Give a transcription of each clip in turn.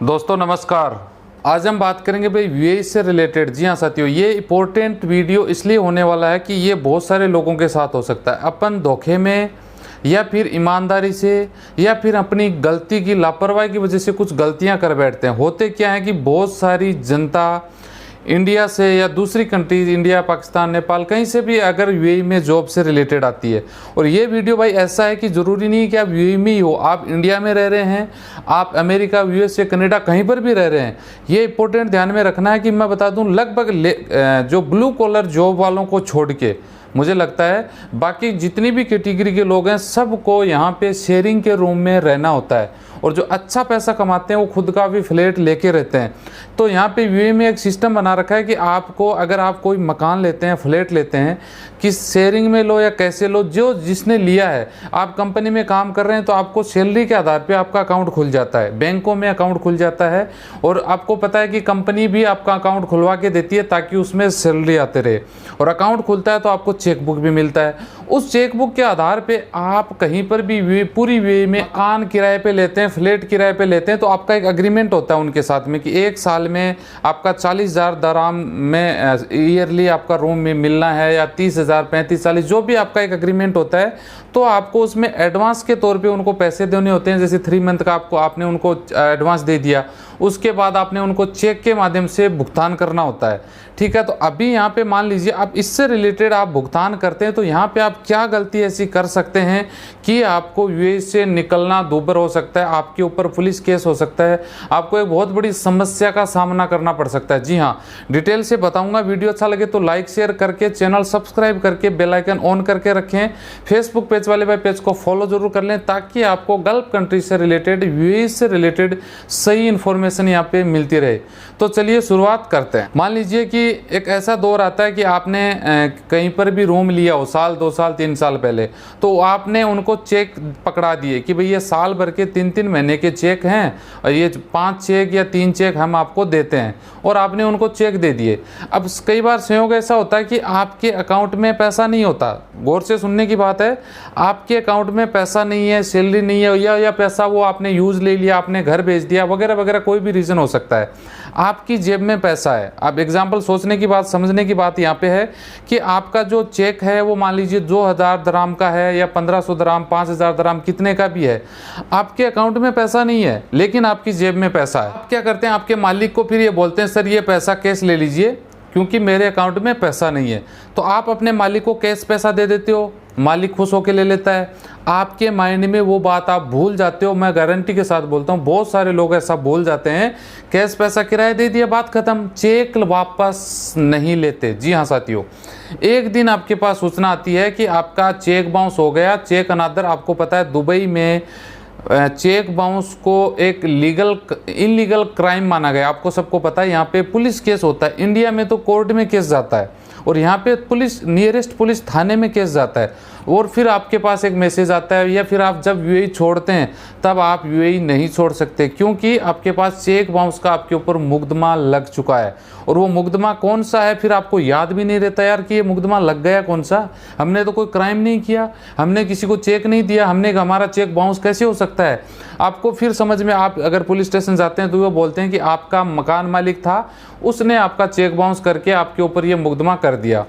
दोस्तों नमस्कार। आज हम बात करेंगे भाई यूएई से रिलेटेड। जी हाँ साथियों, ये इंपॉर्टेंट वीडियो इसलिए होने वाला है कि ये बहुत सारे लोगों के साथ हो सकता है। अपन धोखे में या फिर ईमानदारी से या फिर अपनी गलती की लापरवाही की वजह से कुछ गलतियां कर बैठते हैं। होते क्या है कि बहुत सारी जनता इंडिया से या दूसरी कंट्रीज, इंडिया, पाकिस्तान, नेपाल, कहीं से भी अगर यूएई में जॉब से रिलेटेड आती है। और ये वीडियो भाई ऐसा है कि ज़रूरी नहीं कि आप यूएई में ही हो, आप इंडिया में रह रहे हैं, आप अमेरिका, यूएसए, कनाडा कहीं पर भी रह रहे हैं। ये इंपॉर्टेंट ध्यान में रखना है कि मैं बता दूं, लगभग जो ब्लू कॉलर जॉब वालों को छोड़ के मुझे लगता है बाकी जितनी भी कैटेगरी के लोग हैं सबको यहाँ पे शेयरिंग के रूम में रहना होता है। और जो अच्छा पैसा कमाते हैं वो खुद का भी फ्लैट लेके रहते हैं। तो यहाँ पे यूएई में एक सिस्टम बना रखा है कि आपको, अगर आप कोई मकान लेते हैं, फ्लैट लेते हैं, कि शेयरिंग में लो या कैसे लो, जो जिसने लिया है, आप कंपनी में काम कर रहे हैं तो आपको सैलरी के आधार पे आपका अकाउंट खुल जाता है, बैंकों में अकाउंट खुल जाता है। और आपको पता है कि कंपनी भी आपका अकाउंट खुलवा के देती है ताकि उसमें सैलरी आते रहे। और अकाउंट खुलता है तो आपको चेकबुक भी मिलता है। उस चेकबुक के आधार पे आप कहीं पर भी पूरी यूएई में मकान किराए पे लेते हैं, फ्लैट किराए पे लेते हैं, तो आपका एक एग्रीमेंट होता है उनके साथ में कि एक साल में आपका 40,000 दराम में ईयरली आपका रूम में मिलना है, या 30,000, 35, 40, जो भी आपका एक एग्रीमेंट होता है। तो आपको उसमें एडवांस के तौर पे उनको पैसे देने होते हैं। जैसे 3 मंथ का आपने उनको एडवांस दे दिया, उसके बाद आपने उनको चेक के माध्यम से भुगतान करना होता है। ठीक है, तो अभी यहाँ पे मान लीजिए आप इससे रिलेटेड आप भुगतान करते हैं, तो यहाँ पे आप क्या गलती ऐसी कर सकते हैं कि आपको यूएई से निकलना दूभर हो सकता है, आपके ऊपर पुलिस केस हो सकता है, आपको एक बहुत बड़ी समस्या का सामना करना पड़ सकता है। जी हाँ, डिटेल से बताऊंगा। वीडियो अच्छा लगे तो लाइक शेयर करके, चैनल सब्सक्राइब करके, बेल आइकन ऑन करके रखें। फेसबुक पेज वाले भाई पेज को फॉलो जरूर कर लें ताकि आपको गल्फ कंट्री से रिलेटेड, यूएई से रिलेटेड सही इंफॉर्मेशन यहाँ पे मिलती रहे। तो चलिए शुरुआत करते हैं। मान लीजिए कि एक ऐसा दौर आता है कि आपने कहीं पर भी रूम लिया हो, साल, 2 साल, 3 साल पहले, तो आपने उनको चेक पकड़ा दिए कि भाई ये साल भर के 3-3 महीने के चेक हैं और ये 5 चेक या 3 चेक हम आपको देते हैं, और आपने उनको चेक दे दिए। अब कई बार संयोग ऐसा होता है कि आपके अकाउंट में पैसा नहीं होता। गौर से सुनने की बात है, आपके अकाउंट में पैसा नहीं है, सैलरी नहीं है, या पैसा वो आपने यूज़ ले लिया, आपने घर भेज दिया, वगैरह वगैरह, कोई भी रीज़न हो सकता है। आपकी जेब में पैसा है। अब एग्जाम्पल सोचने की बात, समझने की बात यहाँ पे है कि आपका जो चेक है वो मान लीजिए 2,000 दराम का है, या 1,500 दराम, 5,000 दराम, कितने का भी है। आपके अकाउंट में पैसा नहीं है लेकिन आपकी जेब में पैसा है। आप क्या करते हैं, आपके मालिक को फिर ये बोलते हैं, सर ये पैसा कैश ले लीजिए क्योंकि मेरे अकाउंट में पैसा नहीं है। तो आप अपने मालिक को कैश पैसा दे देते हो, मालिक खुश होकर ले लेता है। आपके माइंड में वो बात आप भूल जाते हो। मैं गारंटी के साथ बोलता हूँ, बहुत सारे लोग ऐसा भूल जाते हैं, कैश पैसा किराया दे दिया, बात खत्म, चेक वापस नहीं लेते। जी हाँ साथियों, एक दिन आपके पास सूचना आती है कि आपका चेक बाउंस हो गया। चेक अनादर, आपको पता है दुबई में चेक बाउंस को एक इलीगल क्राइम माना गया। आपको सबको पता है, यहाँ पे पुलिस केस होता है। इंडिया में तो कोर्ट में केस जाता है और यहाँ पे नियरेस्ट पुलिस थाने में केस जाता है। और फिर आपके पास एक मैसेज आता है, या फिर आप जब यूएई छोड़ते हैं तब आप यूएई नहीं छोड़ सकते क्योंकि आपके पास चेक बाउंस का आपके ऊपर मुकदमा लग चुका है। और वो मुकदमा कौन सा है फिर आपको याद भी नहीं रहता यार कि ये मुकदमा लग गया कौन सा। हमने तो कोई क्राइम नहीं किया, हमने किसी को चेक नहीं दिया, हमारा चेक बाउंस कैसे हो सकता है। आपको फिर समझ में, आप अगर पुलिस स्टेशन जाते हैं तो वो बोलते हैं कि आपका मकान मालिक था, उसने आपका चेक बाउंस करके आपके ऊपर ये मुकदमा कर दिया।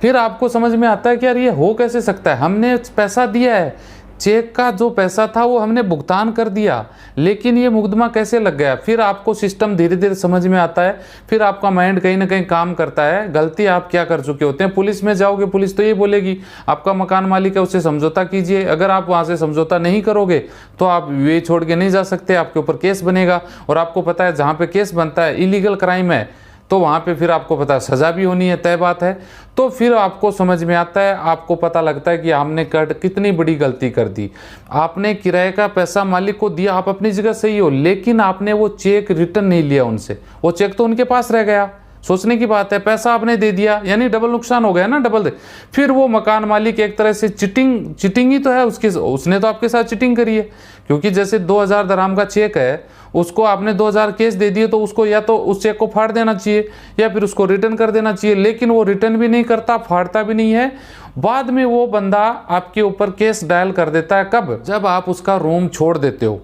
फिर आपको समझ में आता है कि यार ये हो कैसे सकता है, हमने पैसा दिया है, चेक का जो पैसा था वो हमने भुगतान कर दिया, लेकिन ये मुकदमा कैसे लग गया। फिर आपको सिस्टम धीरे धीरे समझ में आता है, फिर आपका माइंड कहीं ना कहीं काम करता है, गलती आप क्या कर चुके होते हैं। पुलिस में जाओगे, पुलिस तो ये बोलेगी आपका मकान मालिक है, उससे समझौता कीजिए। अगर आप वहाँ से समझौता नहीं करोगे तो आप यूएई छोड़ के नहीं जा सकते, आपके ऊपर केस बनेगा। और आपको पता है जहाँ पे केस बनता है, इलीगल क्राइम है, तो वहाँ पे फिर आपको पता है सज़ा भी होनी है, तय बात है। तो फिर आपको समझ में आता है, आपको पता लगता है कि हमने कितनी बड़ी गलती कर दी। आपने किराए का पैसा मालिक को दिया, आप अपनी जगह सही हो, लेकिन आपने वो चेक रिटर्न नहीं लिया उनसे, वो चेक तो उनके पास रह गया। सोचने की बात है, पैसा आपने दे दिया यानी डबल नुकसान हो गया ना, डबल दे। फिर वो मकान मालिक एक तरह से चिटिंग ही तो है उसने तो आपके साथ चिटिंग करी है, क्योंकि जैसे 2,000 दराम का चेक है, उसको आपने 2,000 केस दे दिए, तो उसको या तो उस चेक को फाड़ देना चाहिए या फिर उसको रिटर्न कर देना चाहिए। लेकिन वो रिटर्न भी नहीं करता, फाड़ता भी नहीं है। बाद में वो बंदा आपके ऊपर केस डायल कर देता है। कब? जब आप उसका रूम छोड़ देते हो।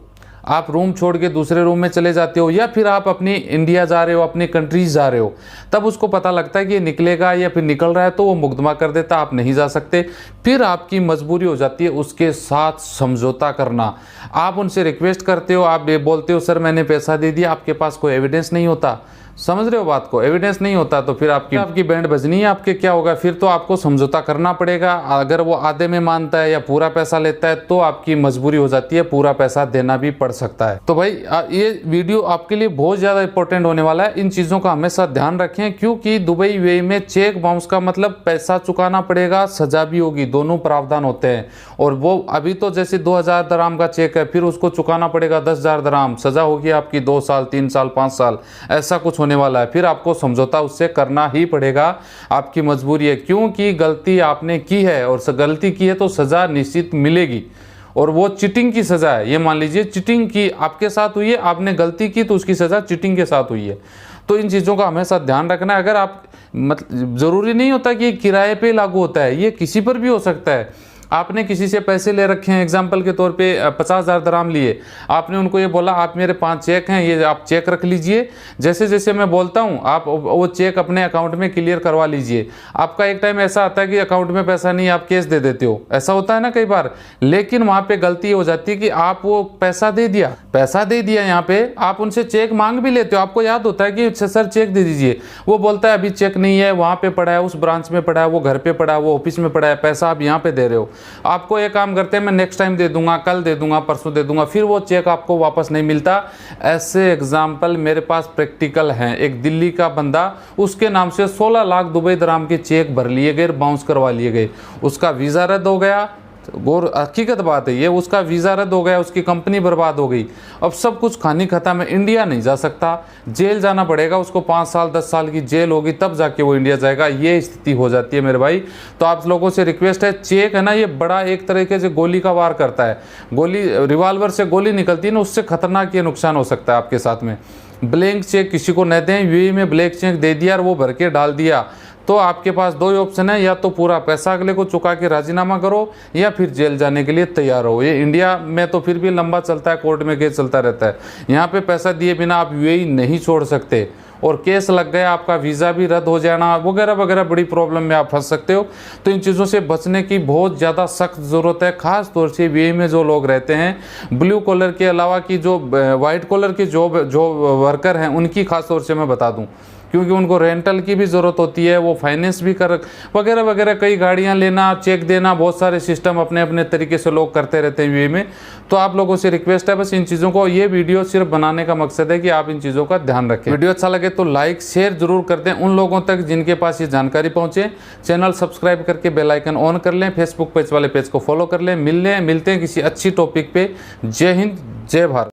आप रूम छोड़ के दूसरे रूम में चले जाते हो, या फिर आप अपनी इंडिया जा रहे हो, अपने कंट्रीज जा रहे हो, तब उसको पता लगता है कि ये निकलेगा या फिर निकल रहा है, तो वो मुकदमा कर देता, आप नहीं जा सकते। फिर आपकी मजबूरी हो जाती है उसके साथ समझौता करना। आप उनसे रिक्वेस्ट करते हो, आप बोलते हो सर मैंने पैसा दे दिया, आपके पास कोई एविडेंस नहीं होता, समझ रहे हो बात को, एविडेंस नहीं होता, तो फिर आपकी बैंड बजनी है, आपके क्या होगा, फिर तो आपको समझौता करना पड़ेगा। अगर वो आधे में मानता है या पूरा पैसा लेता है तो आपकी मजबूरी हो जाती है, पूरा पैसा देना भी पड़ सकता है। तो भाई ये वीडियो आपके लिए बहुत ज़्यादा इंपॉर्टेंट होने वाला है, इन चीज़ों का हमेशा ध्यान रखें, क्योंकि दुबई यूएई में चेक बाउंस का मतलब पैसा चुकाना पड़ेगा, सजा भी होगी, दोनों प्रावधान होते हैं। और वो अभी तो जैसे 2000 दराम का चेक है, फिर उसको चुकाना पड़ेगा 10,000 दराम, सजा होगी आपकी 2 साल 3 साल 5 साल, ऐसा कुछ होने वाला है। फिर आपको समझौता उससे करना ही पड़ेगा, आपकी मजबूरी है, क्योंकि गलती आपने की है और गलती की है तो सजा निश्चित मिलेगी। और वो चीटिंग की सजा है, ये मान लीजिए चीटिंग की आपके साथ हुई है, आपने गलती की तो उसकी सजा चीटिंग के साथ हुई है। तो इन चीज़ों का हमेशा ध्यान रखना है। अगर आप मतलब ज़रूरी नहीं होता कि किराए पे लागू होता है, ये किसी पर भी हो सकता है। आपने किसी से पैसे ले रखे हैं, एग्जाम्पल के तौर पे 50,000 दराम लिए, आपने उनको ये बोला आप मेरे 5 चेक हैं, ये आप चेक रख लीजिए, जैसे जैसे मैं बोलता हूँ आप वो चेक अपने अकाउंट में क्लियर करवा लीजिए। आपका एक टाइम ऐसा आता है कि अकाउंट में पैसा नहीं, आप कैश दे देते हो, ऐसा होता है ना कई बार। लेकिन वहाँ पे गलती हो जाती है कि आप वो पैसा दे दिया यहाँ पे, आप उनसे चेक मांग भी लेते हो, आपको याद होता है कि सर चेक दे दीजिए, वो बोलता है अभी चेक नहीं है, वहाँ पे पड़ा है, उस ब्रांच में पड़ा है, वो घर पे पड़ा है, वो ऑफिस में पड़ा है, पैसा आप यहाँ पे दे रहे हो। आपको एक काम करते हैं मैं नेक्स्ट टाइम दे दूंगा, कल दे दूंगा, परसों दे दूंगा, फिर वो चेक आपको वापस नहीं मिलता। ऐसे एग्जाम्पल मेरे पास प्रैक्टिकल हैं। एक दिल्ली का बंदा, उसके नाम से 16 लाख दुबई दराम के चेक भर लिए गए, बाउंस करवा लिए गए, उसका वीज़ा रद्द हो गया, गौर हकीकत बात है ये, उसका वीज़ा रद्द हो गया, उसकी कंपनी बर्बाद हो गई, अब सब कुछ खानी खत्म है, इंडिया नहीं जा सकता, जेल जाना पड़ेगा उसको, 5 साल 10 साल की जेल होगी, तब जाके वो इंडिया जाएगा। ये स्थिति हो जाती है मेरे भाई। तो आप लोगों से रिक्वेस्ट है, चेक है ना ये बड़ा एक तरीके से गोली का वार करता है, गोली रिवाल्वर से गोली निकलती है ना, उससे खतरनाक ये नुकसान हो सकता है आपके साथ में। ब्लैंक चेक किसी को न दें, यूएई में ब्लैंक चेक दे दिया और वो भर के डाल दिया, तो आपके पास 2 ही ऑप्शन है, या तो पूरा पैसा अगले को चुका के राजीनामा करो या फिर जेल जाने के लिए तैयार हो। ये इंडिया में तो फिर भी लंबा चलता है, कोर्ट में केस चलता रहता है, यहाँ पे पैसा दिए बिना आप यूएई नहीं छोड़ सकते, और केस लग गया, आपका वीज़ा भी रद्द हो जाना वगैरह वगैरह, बड़ी प्रॉब्लम में आप फंस सकते हो। तो इन चीज़ों से बचने की बहुत ज़्यादा सख्त ज़रूरत है, ख़ास तौर से यूएई में जो लोग रहते हैं, ब्लू कॉलर के अलावा की जो वाइट कॉलर के जो वर्कर हैं उनकी ख़ास तौर से मैं बता दूँ, क्योंकि उनको रेंटल की भी ज़रूरत होती है, वो फाइनेंस भी कर वगैरह वगैरह, कई गाड़ियां लेना, चेक देना, बहुत सारे सिस्टम अपने अपने तरीके से लोग करते रहते हैं यूएई में। तो आप लोगों से रिक्वेस्ट है बस इन चीज़ों को, ये वीडियो सिर्फ बनाने का मकसद है कि आप इन चीज़ों का ध्यान रखें। वीडियो अच्छा लगे तो लाइक शेयर जरूर कर दें उन लोगों तक जिनके पास ये जानकारी पहुँचे। चैनल सब्सक्राइब करके बेल आइकन ऑन कर लें, फेसबुक पेज वाले पेज को फॉलो कर लें। मिलते हैं किसी अच्छी टॉपिक पे। जय हिंद, जय भारत।